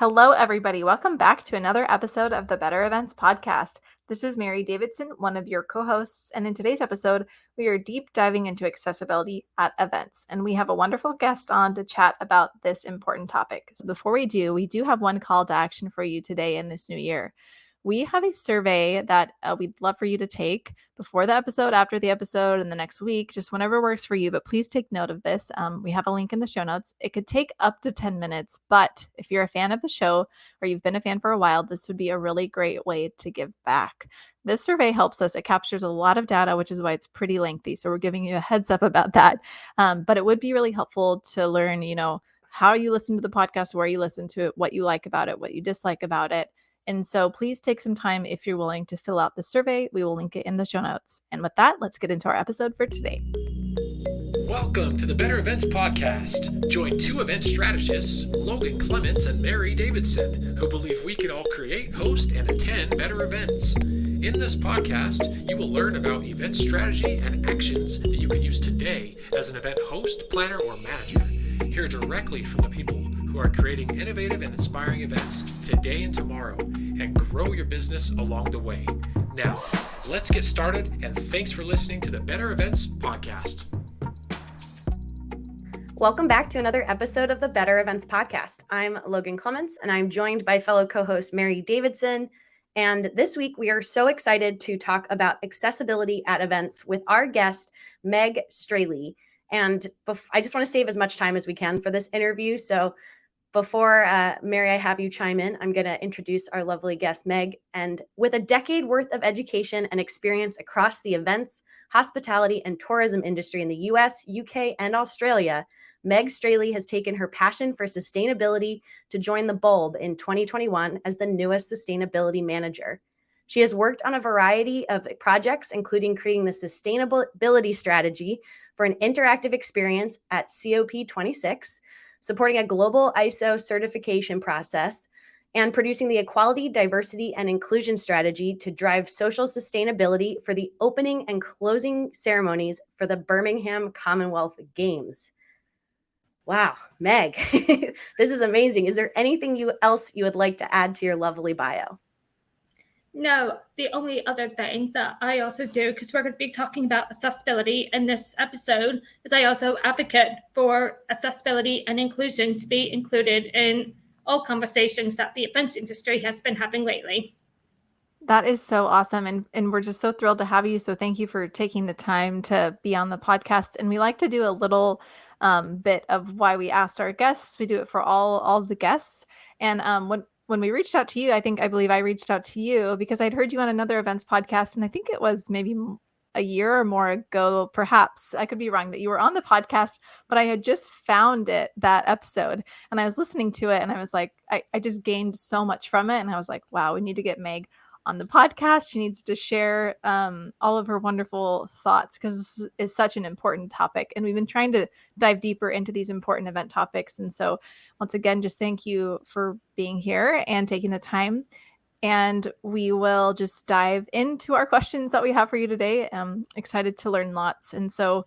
Hello, everybody. Welcome back to another episode of the Better Events Podcast. This is Mary Davidson, one of your co-hosts, and in today's episode, we are deep diving into accessibility at events, and we have a wonderful guest on to chat about this important topic. So before we do have one call to action for you today in this new year. We have a survey that we'd love for you to take before the episode, after the episode, and the next week, just whenever works for you. But please take note of this. We have a link in the show notes. It could take up to 10 minutes, but if you're a fan of the show or you've been a fan for a while, this would be a really great way to give back. This survey helps us. It captures a lot of data, which is why it's pretty lengthy. So we're giving you a heads up about that. But it would be really helpful to learn, how you listen to the podcast, where you listen to it, what you like about it, what you dislike about it. And so please take some time if you're willing to fill out the survey. We will link it in the show notes. And with that, let's get into our episode for today. Welcome to the Better Events Podcast. Join two event strategists, Logan Clements and Mary Davidson, who believe we can all create, host, and attend better events. In this podcast, you will learn about event strategy and actions that you can use today as an event host, planner, or manager. Hear directly from the people who are creating innovative and inspiring events today and tomorrow, and grow your business along the way. Now, let's get started, and thanks for listening to the Better Events Podcast. Welcome back to another episode of the Better Events Podcast. I'm Logan Clements, and I'm joined by fellow co-host Mary Davidson. And this week, we are so excited to talk about accessibility at events with our guest, Meg Strahle. And I just want to save as much time as we can for this interview. So before, Mary, I have you chime in, I'm going to introduce our lovely guest, Meg. And with a decade worth of education and experience across the events, hospitality, and tourism industry in the US, UK, and Australia, Meg Strahle has taken her passion for sustainability to join the Bulb in 2021 as the newest sustainability manager. She has worked on a variety of projects, including creating the sustainability strategy for an interactive experience at COP26, supporting a global ISO certification process, and producing the equality, diversity, and inclusion strategy to drive social sustainability for the opening and closing ceremonies for the Birmingham Commonwealth Games. Wow, Meg, this is amazing. Is there anything else you would like to add to your lovely bio? No, the only other thing that I also do, because we're going to be talking about accessibility in this episode, is I also advocate for accessibility and inclusion to be included in all conversations that the events industry has been having lately. That is so awesome. And we're just so thrilled to have you. So thank you for taking the time to be on the podcast. And we like to do a little bit of why we asked our guests. We do it for all the guests. And when we reached out to you, I believe I reached out to you because I'd heard you on another events podcast. And I think it was maybe a year or more ago, perhaps, I could be wrong, that you were on the podcast, but I had just found that episode, and I was listening to it, and I was like, I just gained so much from it. And I was like, wow, we need to get Meg on the podcast. She needs to share all of her wonderful thoughts because this is such an important topic. And we've been trying to dive deeper into these important event topics. And so once again, just thank you for being here and taking the time. And we will just dive into our questions that we have for you today. I'm excited to learn lots. And so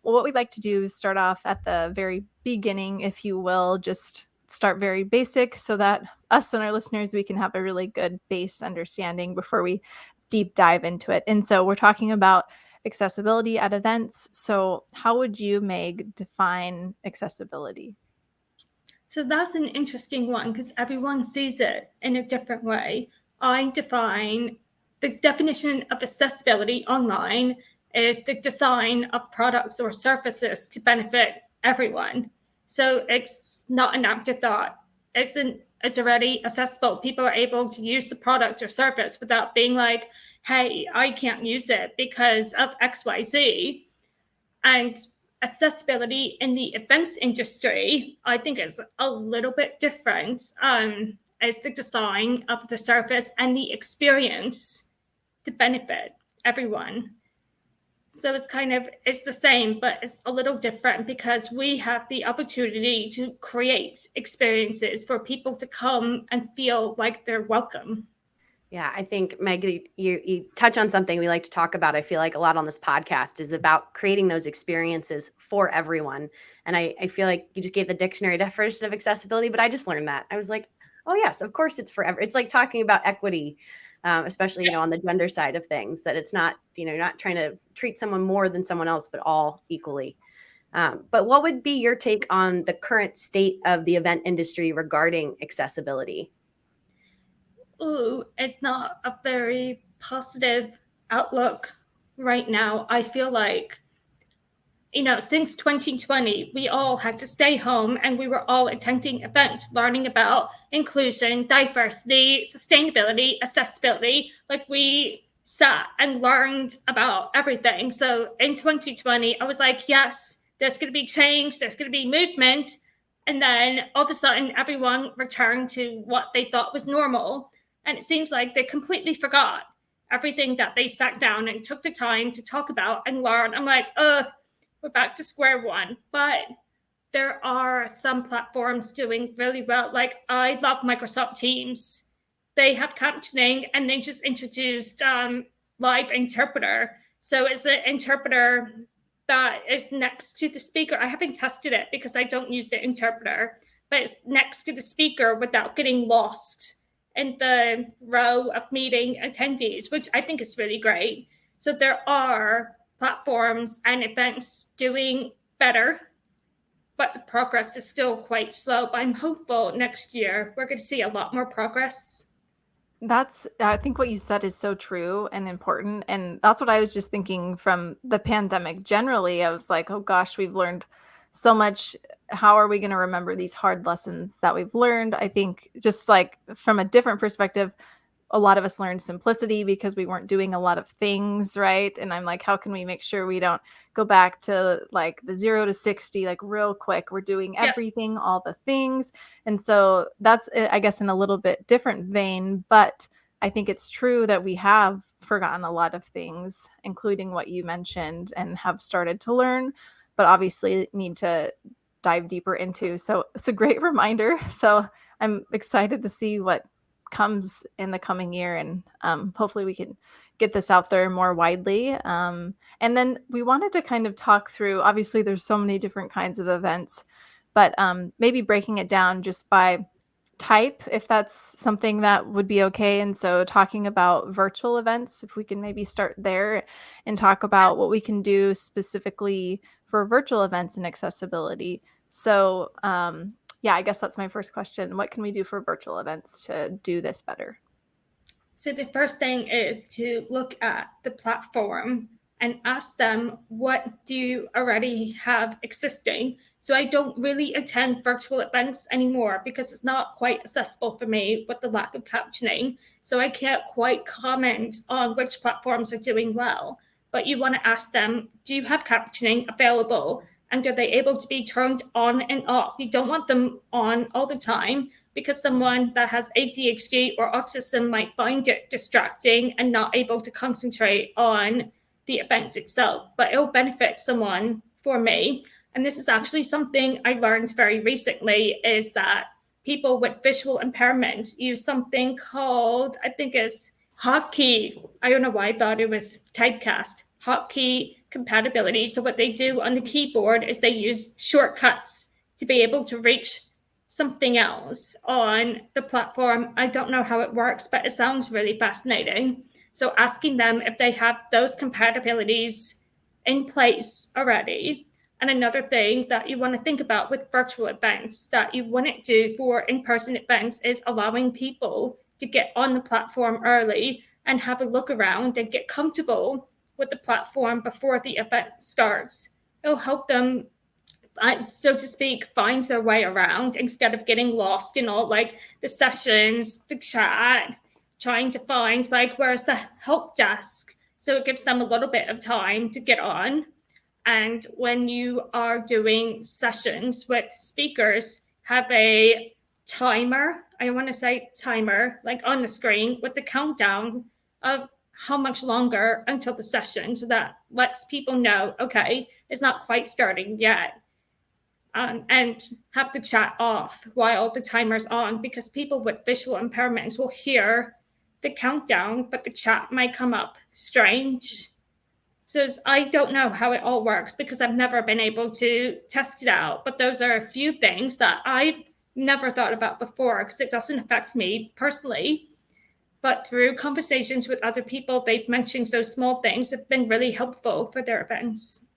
what we'd like to do is start off at the very beginning, if you will, just start very basic so that us and our listeners, we can have a really good base understanding before we deep dive into it. And so we're talking about accessibility at events. So how would you, Meg, define accessibility? So that's an interesting one because everyone sees it in a different way. I define the definition of accessibility online is the design of products or services to benefit everyone. So it's not an afterthought. It's already accessible. People are able to use the product or service without being like, hey, I can't use it because of XYZ. And accessibility in the events industry, I think, is a little bit different. It's the design of the service and the experience to benefit everyone. So it's the same, but it's a little different because we have the opportunity to create experiences for people to come and feel like they're welcome. Yeah, I think, Meg, you touch on something we like to talk about, I feel like a lot on this podcast, is about creating those experiences for everyone. And I feel like you just gave the dictionary definition of accessibility, but I just learned that. I was like, Oh yes, of course it's forever. It's like talking about equity, especially, you know, on the gender side of things, that it's not, you know, you're not trying to treat someone more than someone else, but all equally. But what would be your take on the current state of the event industry regarding accessibility? Ooh, it's not a very positive outlook right now. I feel like, you know, since 2020, we all had to stay home and we were all attending events, learning about inclusion, diversity, sustainability, accessibility. Like we sat and learned about everything. So in 2020, I was like, yes, there's going to be change, there's going to be movement. And then all of a sudden, everyone returned to what they thought was normal. And it seems like they completely forgot everything that they sat down and took the time to talk about and learn. I'm like, we're back to square one. But there are some platforms doing really well. Like I love Microsoft Teams. They have captioning and they just introduced live interpreter. So it's an interpreter that is next to the speaker. I haven't tested it because I don't use the interpreter, but it's next to the speaker without getting lost in the row of meeting attendees, which I think is really great. So there are platforms and events doing better, but the progress is still quite slow. But I'm hopeful next year we're going to see a lot more progress. I think what you said is so true and important, and that's what I was just thinking from the pandemic generally. I was like, "Oh gosh, we've learned so much. How are we gonna remember these hard lessons that we've learned?" I think just, like, from a different perspective, a lot of us learned simplicity because we weren't doing a lot of things, right? And I'm like, how can we make sure we don't go back to like the 0 to 60 like real quick? We're doing Yeah, everything, all the things. And so that's I guess in a little bit different vein, but I think it's true that we have forgotten a lot of things, including what you mentioned, and have started to learn, but obviously need to dive deeper into. So it's a great reminder. So I'm excited to see what comes in the coming year, and hopefully we can get this out there more widely. And then we wanted to kind of talk through, obviously there's so many different kinds of events, but maybe breaking it down just by type, if that's something that would be okay. And so talking about virtual events, if we can maybe start there and talk about what we can do specifically for virtual events and accessibility. So yeah, I guess that's my first question. What can we do for virtual events to do this better? so the first thing is to look at the platform and ask them, what do you already have existing? So I don't really attend virtual events anymore because it's not quite accessible for me with the lack of captioning. So I can't quite comment on which platforms are doing well. But you want to ask them, do you have captioning available? And are they able to be turned on and off? You don't want them on all the time, because someone that has ADHD or autism might find it distracting and not able to concentrate on the event itself. But it'll benefit someone. For me, and this is actually something I learned very recently, is that people with visual impairment use something called, I think it's hotkey. I don't know why I thought it was typecast. Hotkey compatibility. So what they do on the keyboard is they use shortcuts to be able to reach something else on the platform. I don't know how it works, but it sounds really fascinating. So asking them if they have those compatibilities in place already. And another thing that you want to think about with virtual events that you wouldn't do for in-person events is allowing people to get on the platform early and have a look around and get comfortable with the platform before the event starts. It'll help them, so to speak, find their way around instead of getting lost in all like the sessions, the chat, trying to find like where's the help desk. So it gives them a little bit of time to get on. And when you are doing sessions with speakers, have a timer. I want to say timer, like on the screen with the countdown of how much longer until the session. So that lets people know, okay, it's not quite starting yet. And have the chat off while the timer's on, because people with visual impairments will hear the countdown, but the chat might come up strange. So I don't know how it all works because I've never been able to test it out. But those are a few things that I've never thought about before because it doesn't affect me personally. But through conversations with other people, they've mentioned those small things have been really helpful for their events.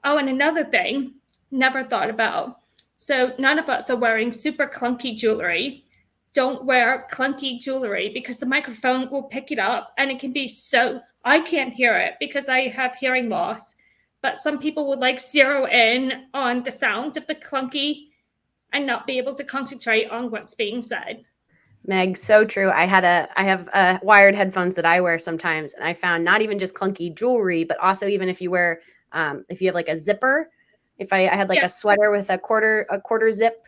Oh, and another thing, never thought about. So none of us are wearing super clunky jewelry. Don't wear clunky jewelry because the microphone will pick it up and it can be so, I can't hear it because I have hearing loss. But some people would like zero in on the sound of the clunky and not be able to concentrate on what's being said. Meg, so true. I have wired headphones that I wear sometimes, and I found not even just clunky jewelry, but also even if you wear, if you have like a zipper. If I had like Yeah. a sweater with a quarter zip,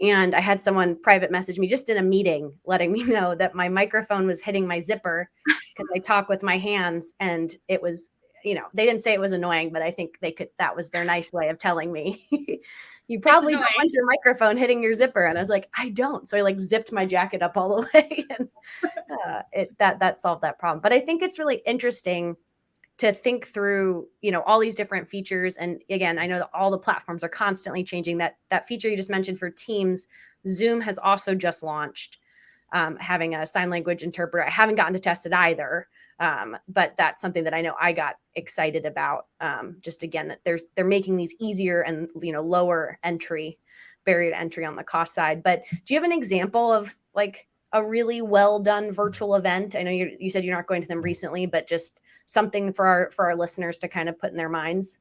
and I had someone private message me just in a meeting, letting me know that my microphone was hitting my zipper because I talk with my hands, and it was, they didn't say it was annoying, but I think they could. That was their nice way of telling me. You It's probably don't annoying. want your microphone hitting your zipper. And I was like, I don't. So I like zipped my jacket up all the way, and that solved that problem. But I think it's really interesting to think through, all these different features. And again, I know that all the platforms are constantly changing. That feature you just mentioned for Teams, Zoom has also just launched, having a sign language interpreter. I haven't gotten to test it either. But that's something that I know I got excited about. Just again, that they're making these easier and lower barrier to entry on the cost side. But do you have an example of like a really well done virtual event? I know you said you're not going to them recently, but just something for our listeners to kind of put in their minds.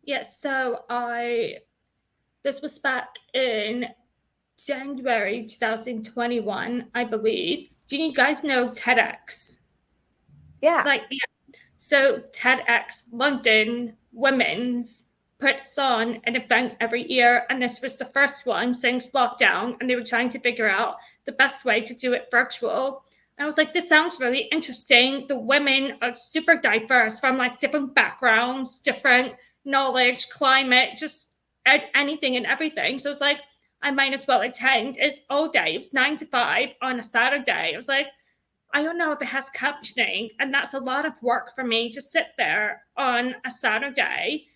Yes, so this was back in January 2021, I believe. Do you guys know TEDx? Yeah. Like, yeah. So TEDx London Women's puts on an event every year, and this was the first one since lockdown, and they were trying to figure out the best way to do it virtual. And I was like, this sounds really interesting. The women are super diverse from like different backgrounds, different knowledge, climate, just anything and everything. So I was like, I might as well attend. It's all day. It was 9 to 5 on a Saturday. I was like, I don't know if it has captioning, and that's a lot of work for me to sit there on a Saturday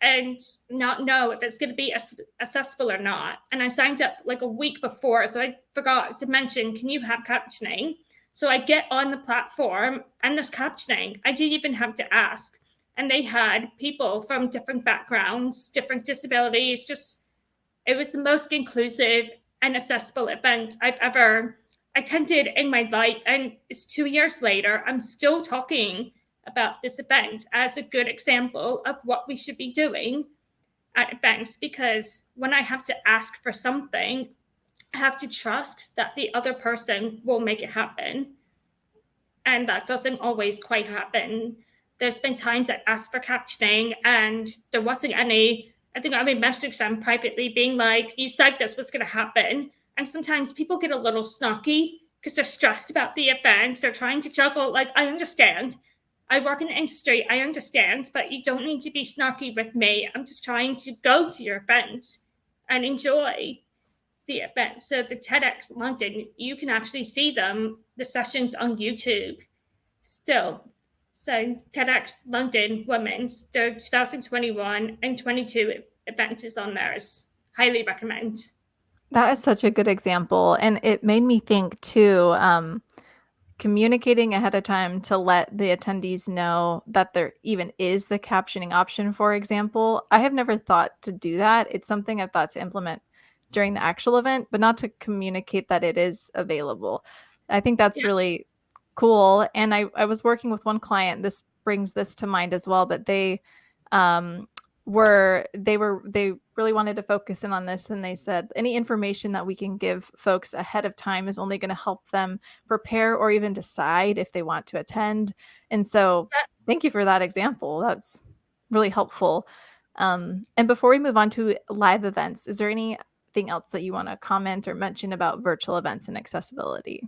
and not know if it's going to be accessible or not. And I signed up like a week before, so I forgot to mention, can you have captioning? So I get on the platform and there's captioning. I didn't even have to ask. And they had people from different backgrounds, different disabilities, just it was the most inclusive and accessible event I've ever attended in my life. And it's 2 years later, I'm still talking about this event as a good example of what we should be doing at events, because when I have to ask for something, I have to trust that the other person will make it happen. And that doesn't always quite happen. There's been times I asked for captioning and there wasn't any. I think I messaged them privately being like, you said this was going to happen. And sometimes people get a little snarky because they're stressed about the event. They're trying to juggle, like, I understand. I work in the industry, I understand, but you don't need to be snarky with me. I'm just trying to go to your event and enjoy the event. So the TEDx London, you can actually see the sessions on YouTube still. So TEDx London Women's, the 2021 and 22 event is on there. Highly recommend. That is such a good example. And it made me think too, communicating ahead of time to let the attendees know that there even is the captioning option, for example. I have never thought to do that. It's something I've thought to implement during the actual event, but not to communicate that it is available. I think that's Yeah. really cool. And I was working with one client, this brings this to mind as well, but um, they really wanted to focus in on this, and they said any information that we can give folks ahead of time is only going to help them prepare or even decide if they want to attend. And so thank you for that example. That's really helpful. And before we move on to live events, is there anything else that you want to comment or mention about virtual events and accessibility?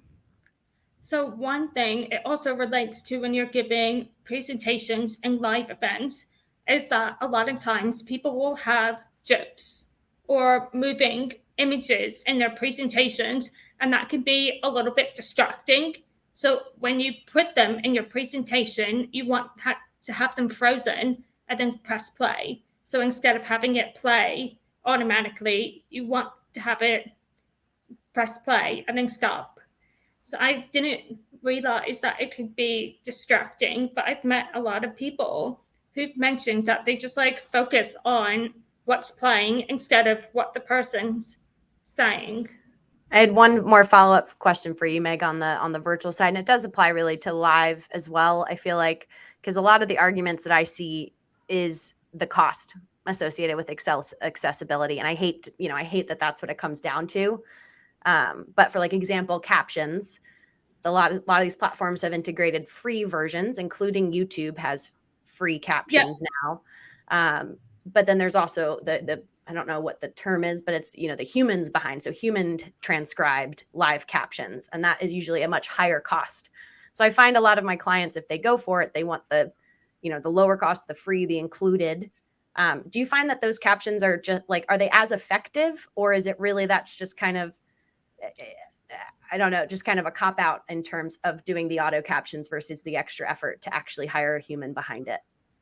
So one thing it also relates to when you're giving presentations and live events is that a lot of times people will have GIFs or moving images in their presentations, and that can be a little bit distracting. So when you put them in your presentation, you want to have them frozen and then press play. So instead of having it play automatically, you want to have it press play, and then stop. So I didn't realize that it could be distracting, but I've met a lot of people who've mentioned that they just like focus on what's playing instead of what the person's saying. I had one more follow-up question for you, Meg, on the virtual side, and it does apply really to live as well. I feel like because a lot of the arguments that I see is the cost associated with accessibility, and I hate that that's what it comes down to. But for like example, captions, a lot of these platforms have integrated free versions, including YouTube has free captions now. But then there's also the I don't know what the term is, but it's, the humans behind. So human transcribed live captions. And that is usually a much higher cost. So I find a lot of my clients, if they go for it, they want the lower cost, the free, the included. Do you find that those captions are just like, are they as effective, or is it really that's just kind of, I don't know, just kind of a cop out in terms of doing the auto captions versus the extra effort to actually hire a human behind it?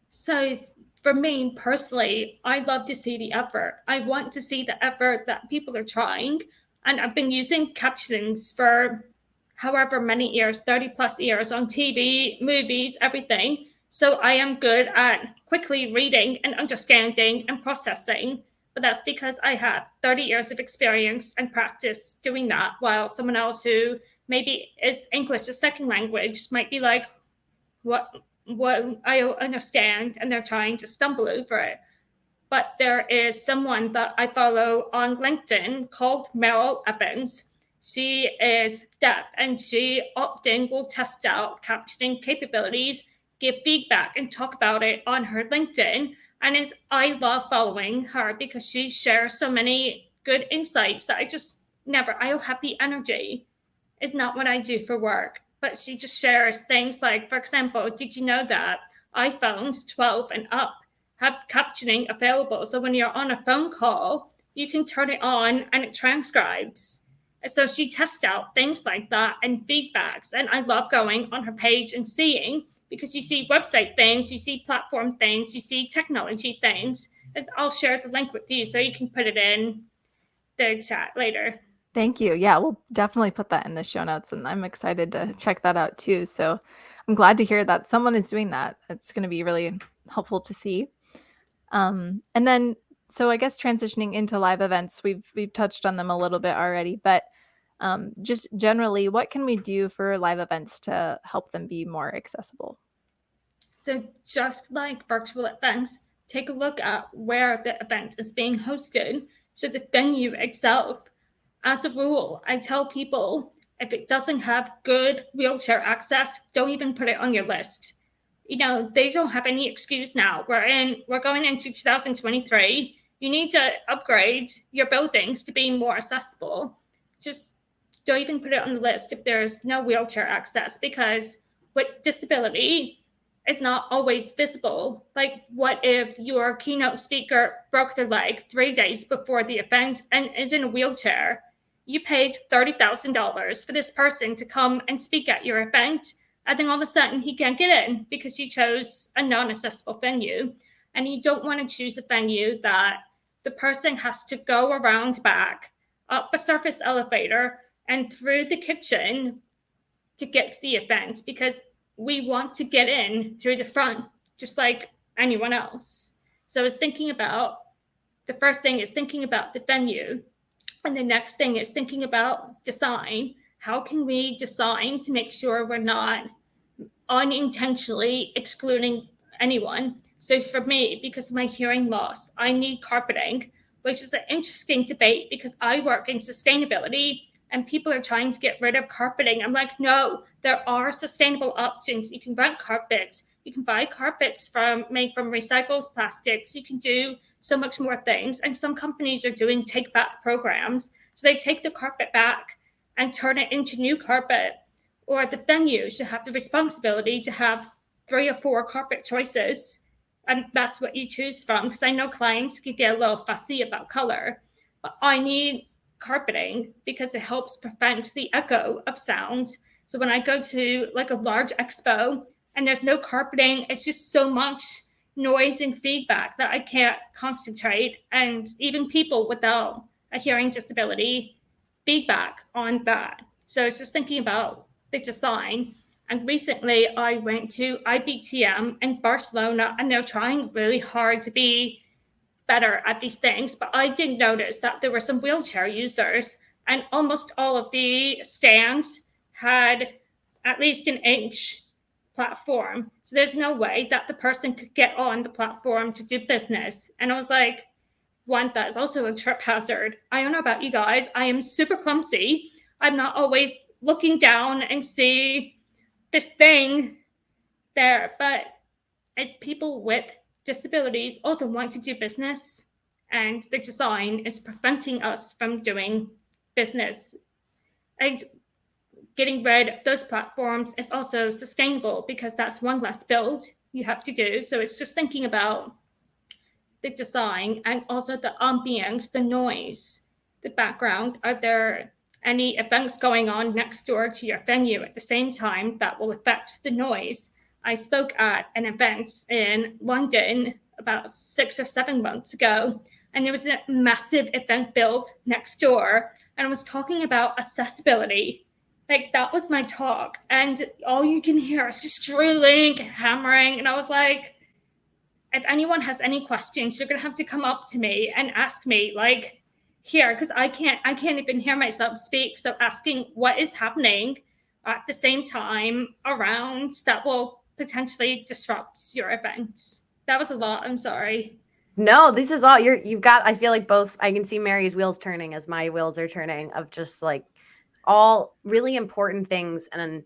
So for me personally, I love to see the effort. I want to see the effort that people are trying. And I've been using captions for however many years, 30 plus years on TV, movies, everything. So I am good at quickly reading and understanding and processing. But that's because I have 30 years of experience and practice doing that, while someone else who maybe is English as second language might be like, what I understand, and they're trying to stumble over it. But there is someone that I follow on LinkedIn called Meryl Evans. She is deaf, and she often will test out captioning capabilities, give feedback, and talk about it on her LinkedIn. And I love following her because she shares so many good insights that I don't have the energy. It's not what I do for work. But she just shares things like, for example, did you know that iPhones 12 and up have captioning available? So when you're on a phone call, you can turn it on and it transcribes. So she tests out things like that and feedbacks. And I love going on her page and seeing, because you see website things, you see platform things, you see technology things. I'll share the link with you so you can put it in the chat later. Thank you. Yeah, we'll definitely put that in the show notes, and I'm excited to check that out too. So I'm glad to hear that someone is doing that. It's going to be really helpful to see. And then, so I guess transitioning into live events, we've touched on them a little bit already, but just generally, what can we do for live events to help them be more accessible? So just like virtual events, take a look at where the event is being hosted. So the venue itself. As a rule, I tell people if it doesn't have good wheelchair access, don't even put it on your list. They don't have any excuse now. We're going into 2023. You need to upgrade your buildings to be more accessible. Just don't even put it on the list if there's no wheelchair access, because with disability, it's not always visible. Like, what if your keynote speaker broke their leg 3 days before the event and is in a wheelchair? You paid $30,000 for this person to come and speak at your event, and then all of a sudden he can't get in because you chose a non-accessible venue. And you don't want to choose a venue that the person has to go around back, up a surface elevator, and through the kitchen to get to the event, because we want to get in through the front, just like anyone else. So the first thing is thinking about the venue. And the next thing is thinking about design. How can we design to make sure we're not unintentionally excluding anyone? So for me, because of my hearing loss, I need carpeting, which is an interesting debate because I work in sustainability and people are trying to get rid of carpeting. I'm like, no, there are sustainable options. You can rent carpets. You can buy carpets made from recycled plastics. You can do so much more things. And some companies are doing take back programs. So they take the carpet back and turn it into new carpet. Or the venue should have the responsibility to have 3 or 4 carpet choices. And that's what you choose from. Because I know clients can get a little fussy about color. But I need carpeting because it helps prevent the echo of sound. So when I go to like a large expo and there's no carpeting, it's just so much noise and feedback that I can't concentrate. And even people without a hearing disability feedback on that. So it's just thinking about the design. And recently I went to IBTM in Barcelona, and they're trying really hard to be better at these things. But I did notice that there were some wheelchair users, and almost all of the stands had at least an inch platform. So there's no way that the person could get on the platform to do business. And I was like, one, that is also a trip hazard. I don't know about you guys. I am super clumsy. I'm not always looking down and see this thing there. But as people with disabilities also want to do business, and the design is preventing us from doing business. And getting rid of those platforms is also sustainable because that's one less build you have to do. So it's just thinking about the design and also the ambience, the noise, the background. Are there any events going on next door to your venue at the same time that will affect the noise? I spoke at an event in London about 6 or 7 months ago, and there was a massive event build next door, and I was talking about accessibility. Like, that was my talk, and all you can hear is just drilling, hammering, and I was like, if anyone has any questions, you're gonna have to come up to me and ask me, like, here, because I can't even hear myself speak. So asking what is happening at the same time around that will potentially disrupt your events. That was a lot. I'm sorry. No, this is all you've got. I feel like both, I can see Mary's wheels turning as my wheels are turning, of just like all really important things. And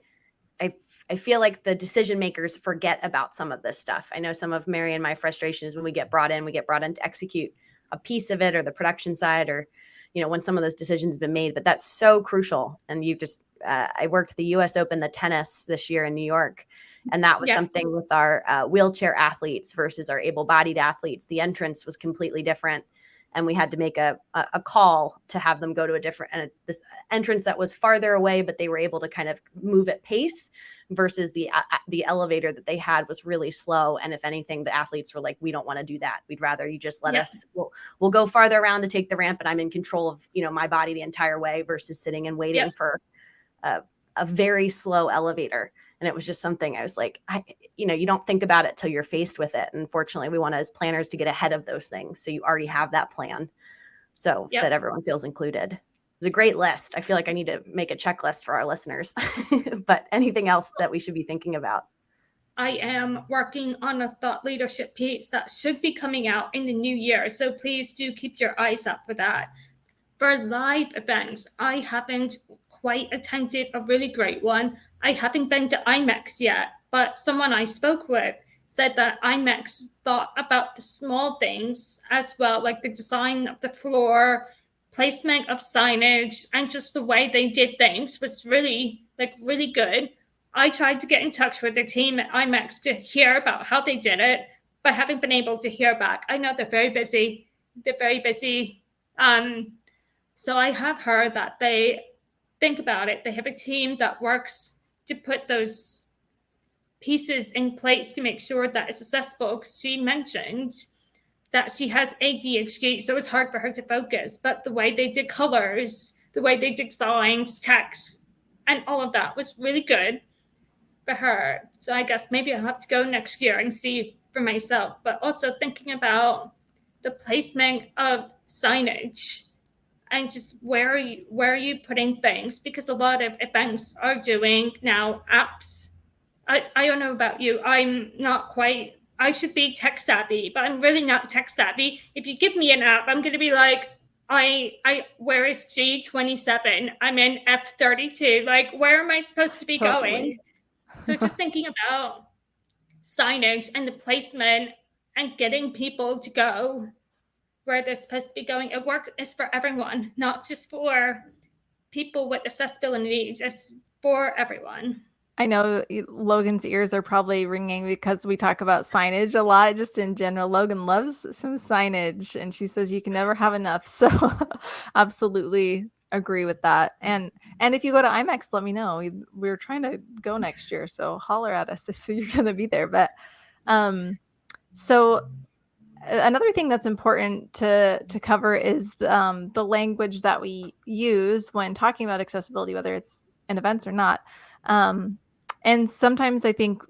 I feel like the decision makers forget about some of this stuff. I know some of Mary and my frustrations when we get brought in to execute a piece of it, or the production side, or, you know, when some of those decisions have been made. But that's so crucial. And you just, I worked the US Open, the tennis this year in New York. And that was something with our wheelchair athletes versus our able-bodied athletes. The entrance was completely different. And we had to make a call to have them go to a different this entrance that was farther away, but they were able to kind of move at pace, versus the elevator that they had was really slow. And if anything, the athletes were like, we don't want to do that. We'd rather you just let us, we'll go farther around to take the ramp, and I'm in control of, you know, my body the entire way, versus sitting and waiting for a very slow elevator. And it was just something I was like, you know, you don't think about it till you're faced with it. And fortunately, we want as planners to get ahead of those things. So you already have that plan, so that everyone feels included. It was a great list. I feel like I need to make a checklist for our listeners. But anything else that we should be thinking about? I am working on a thought leadership piece that should be coming out in the new year. So please do keep your eyes up for that. For live events, I haven't quite attended a really great one. I haven't been to IMEX yet, but someone I spoke with said that IMEX thought about the small things as well, like the design of the floor, placement of signage, and just the way they did things was really good. I tried to get in touch with the team at IMEX to hear about how they did it, but haven't been able to hear back. I know they're very busy. So I have heard that they think about it. They have a team that works to put those pieces in place to make sure that it's accessible. She mentioned that she has ADHD, so it's hard for her to focus. But the way they did colors, the way they did signs, text, and all of that was really good for her. So I guess maybe I'll have to go next year and see for myself. But also thinking about the placement of signage and just where are you putting things, because a lot of events are doing now apps. I don't know about you. I'm not quite. I should be tech savvy, but I'm really not tech savvy. If you give me an app, I'm going to be like, where is G27? I'm in F32. Like, where am I supposed to be going? So just thinking about signage and the placement and getting people to go where they're supposed to be going. It work is for everyone, not just for people with accessibility needs. It's for everyone. I know Logan's ears are probably ringing because we talk about signage a lot, just in general. Logan loves some signage, and she says you can never have enough. So absolutely agree with that. And if you go to IMEX, let me know. We're trying to go next year, so holler at us if you're going to be there. But so another thing that's important to cover is the language that we use when talking about accessibility, whether it's in events or not. Um, and sometimes I think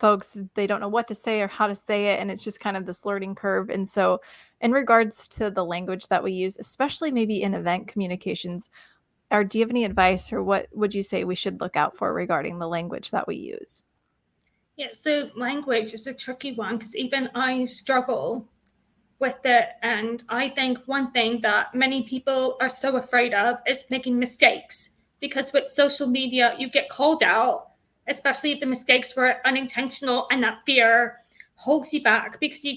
folks, they don't know what to say or how to say it, and it's just kind of this learning curve. And so, in regards to the language that we use, especially maybe in event communications, or do you have any advice, or what would you say we should look out for regarding the language that we use? Yeah, so language is a tricky one because even I struggle with it. And I think one thing that many people are so afraid of is making mistakes. Because with social media, you get called out, especially if the mistakes were unintentional, and that fear holds you back because you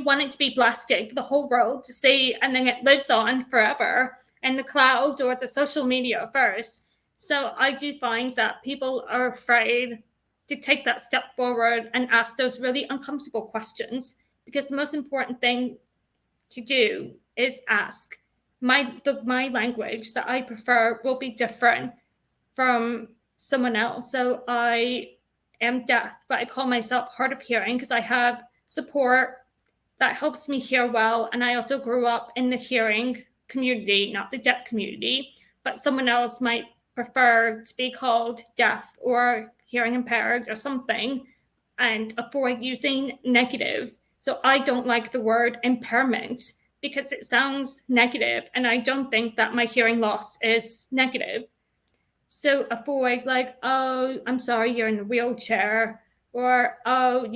want it to be blasted for the whole world to see, and then it lives on forever in the cloud or the social media first. So I do find that people are afraid to take that step forward and ask those really uncomfortable questions, because the most important thing to do is ask. My language that I prefer will be different from someone else. So I am deaf, but I call myself hard of hearing because I have support that helps me hear well. And I also grew up in the hearing community, not the deaf community, but someone else might prefer to be called deaf or hearing impaired or something and avoid using negative. So I don't like the word impairment because it sounds negative, and I don't think that my hearing loss is negative. So avoid like, oh, I'm sorry, you're in a wheelchair, or oh,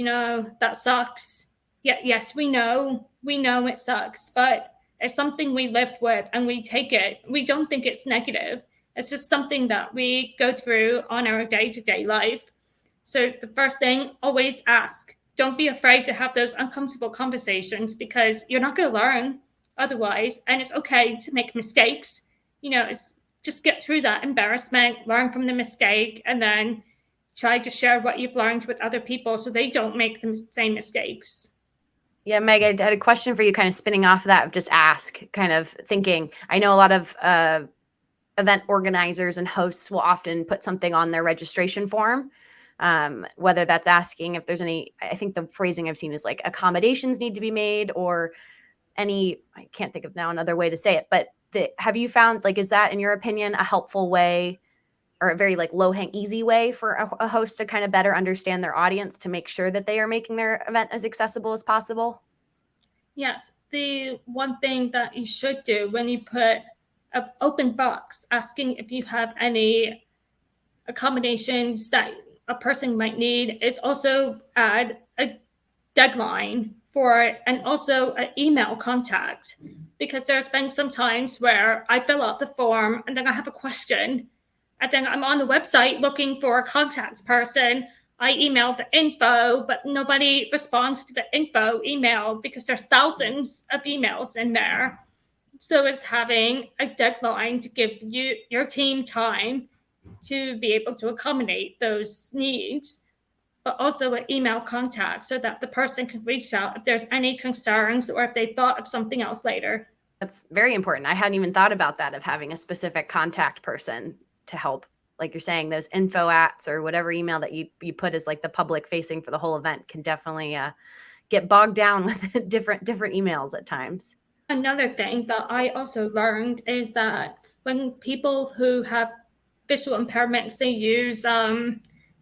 that sucks. Yeah, yes, we know it sucks, but it's something we live with and we take it. We don't think it's negative. It's just something that we go through on our day-to-day life. So the first thing, always ask. Don't be afraid to have those uncomfortable conversations because you're not going to learn otherwise. And it's okay to make mistakes. It's just get through that embarrassment, learn from the mistake, and then try to share what you've learned with other people so they don't make the same mistakes. Yeah, Meg, I had a question for you, kind of spinning off of that of just ask, kind of thinking. I know a lot of event organizers and hosts will often put something on their registration form, whether that's asking if there's any, I think the phrasing I've seen is like accommodations need to be made, or I can't think of now another way to say it, but have you found, like, is that in your opinion a helpful way, or a very like easy way for a host to kind of better understand their audience to make sure that they are making their event as accessible as possible? Yes, the one thing that you should do when you put an open box asking if you have any accommodations that a person might need is also add a deadline for it, and also an email contact, because there's been some times where I fill out the form and then I have a question, and then I'm on the website looking for a contact person. I emailed the info, but nobody responds to the info email because there's thousands of emails in there. So it's having a deadline to give your team time to be able to accommodate those needs, but also an email contact so that the person can reach out if there's any concerns or if they thought of something else later. That's very important. I hadn't even thought about that, of having a specific contact person to help. Like you're saying, those info ats or whatever email that you put as like the public facing for the whole event can definitely get bogged down with different emails at times. Another thing that I also learned is that when people who have visual impairments, they use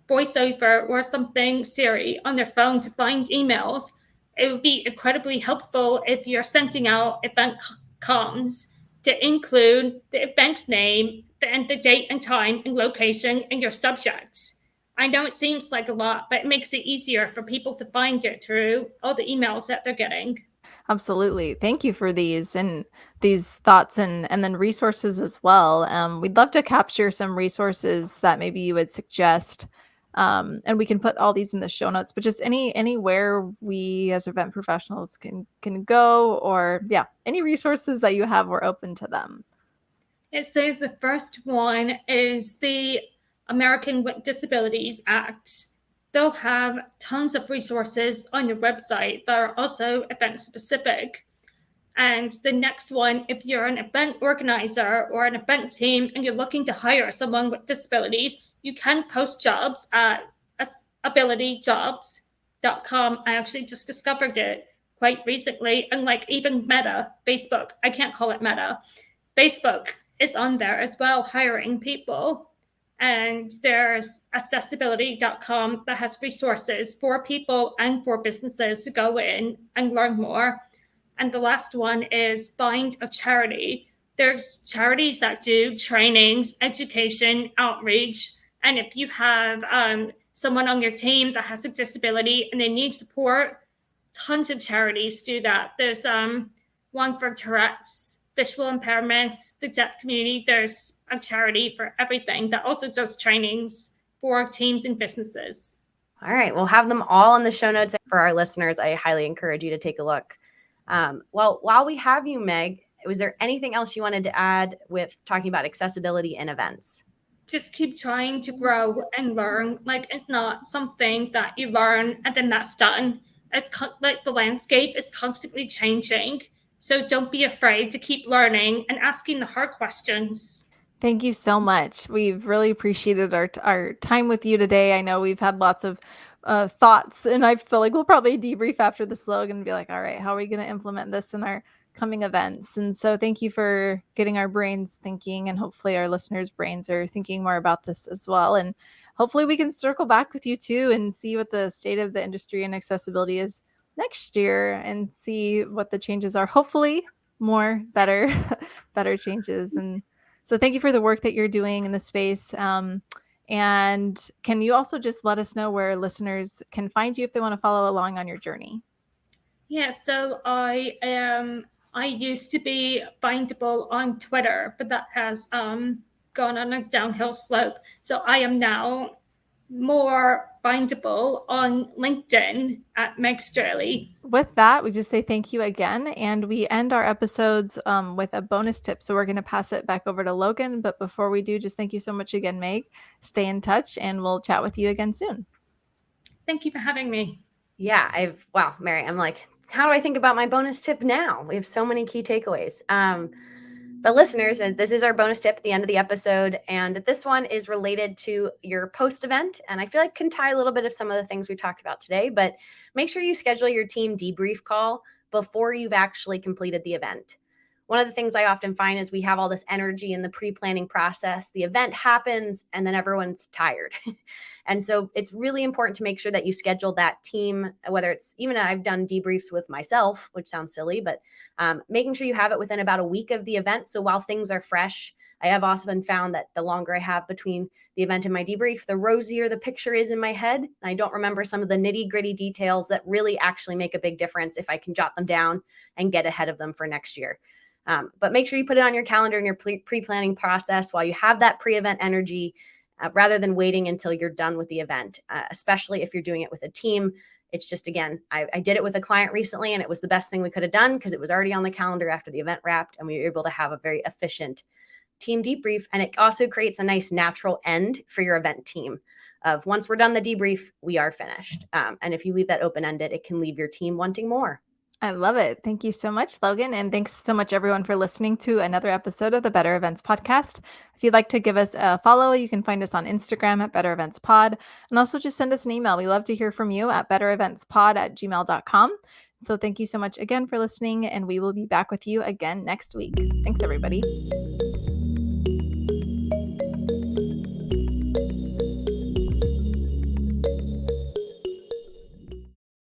voiceover or something Siri on their phone to find emails, it would be incredibly helpful if you're sending out event comms to include the event name and the date and time and location and your subjects. I know it seems like a lot, but it makes it easier for people to find it through all the emails that they're getting. Absolutely. Thank you for these thoughts and then resources as well. We'd love to capture some resources that maybe you would suggest. And we can put all these in the show notes, but just anywhere we as event professionals can go, or yeah, any resources that you have, we're open to them. Yeah, so the first one is the American with Disabilities Act. They'll have tons of resources on your website that are also event specific. And the next one, if you're an event organizer or an event team and you're looking to hire someone with disabilities, you can post jobs at abilityjobs.com. I actually just discovered it quite recently, and like even Meta, Facebook, I can't call it Meta, Facebook is on there as well, hiring people. And there's accessibility.com that has resources for people and for businesses to go in and learn more. And the last one is find a charity. There's charities that do trainings, education, outreach. And if you have someone on your team that has a disability and they need support, tons of charities do that. There's one for Tourette's, visual impairments, the deaf community. There's a charity for everything that also does trainings for teams and businesses. All right, we'll have them all in the show notes for our listeners. I highly encourage you to take a look. Well, while we have you, Meg, was there anything else you wanted to add with talking about accessibility in events? Just keep trying to grow and learn. Like, it's not something that you learn and then that's done. It's like the landscape is constantly changing. So don't be afraid to keep learning and asking the hard questions. Thank you so much. We've really appreciated our time with you today. I know we've had lots of thoughts, and I feel like we'll probably debrief after the slogan and be like, all right, how are we going to implement this in our coming events? And so thank you for getting our brains thinking, and hopefully our listeners' brains are thinking more about this as well. And hopefully we can circle back with you too and see what the state of the industry and accessibility is next year and see what the changes are. Hopefully more better changes. And so thank you for the work that you're doing in the space. And can you also just let us know where listeners can find you if they want to follow along on your journey? Yeah, so I used to be findable on Twitter, but that has gone on a downhill slope. So I am now more findable on LinkedIn at Meg Strahle. With that, we just say thank you again, and we end our episodes with a bonus tip. So we're going to pass it back over to Logan. But before we do, just thank you so much again, Meg. Stay in touch, and we'll chat with you again soon. Thank you for having me. Yeah, wow, Mary, I'm like, how do I think about my bonus tip now? We have so many key takeaways. But listeners, this is our bonus tip at the end of the episode. And this one is related to your post event. And I feel like can tie a little bit of some of the things we talked about today, but make sure you schedule your team debrief call before you've actually completed the event. One of the things I often find is we have all this energy in the pre-planning process. The event happens and then everyone's tired. And so it's really important to make sure that you schedule that team, whether it's even I've done debriefs with myself, which sounds silly, but making sure you have it within about a week of the event. So while things are fresh, I have often found that the longer I have between the event and my debrief, the rosier the picture is in my head. And I don't remember some of the nitty gritty details that really actually make a big difference if I can jot them down and get ahead of them for next year. But make sure you put it on your calendar in your pre-planning process while you have that pre-event energy, rather than waiting until you're done with the event, especially if you're doing it with a team. It's just, again, I did it with a client recently, and it was the best thing we could have done because it was already on the calendar after the event wrapped, and we were able to have a very efficient team debrief. And it also creates a nice natural end for your event team of once we're done the debrief, we are finished. And if you leave that open-ended, it can leave your team wanting more. I love it. Thank you so much, Logan. And thanks so much, everyone, for listening to another episode of the Better Events Podcast. If you'd like to give us a follow, you can find us on Instagram at Better Events Pod. And also just send us an email. We love to hear from you at bettereventspod@gmail.com. So thank you so much again for listening. And we will be back with you again next week. Thanks, everybody.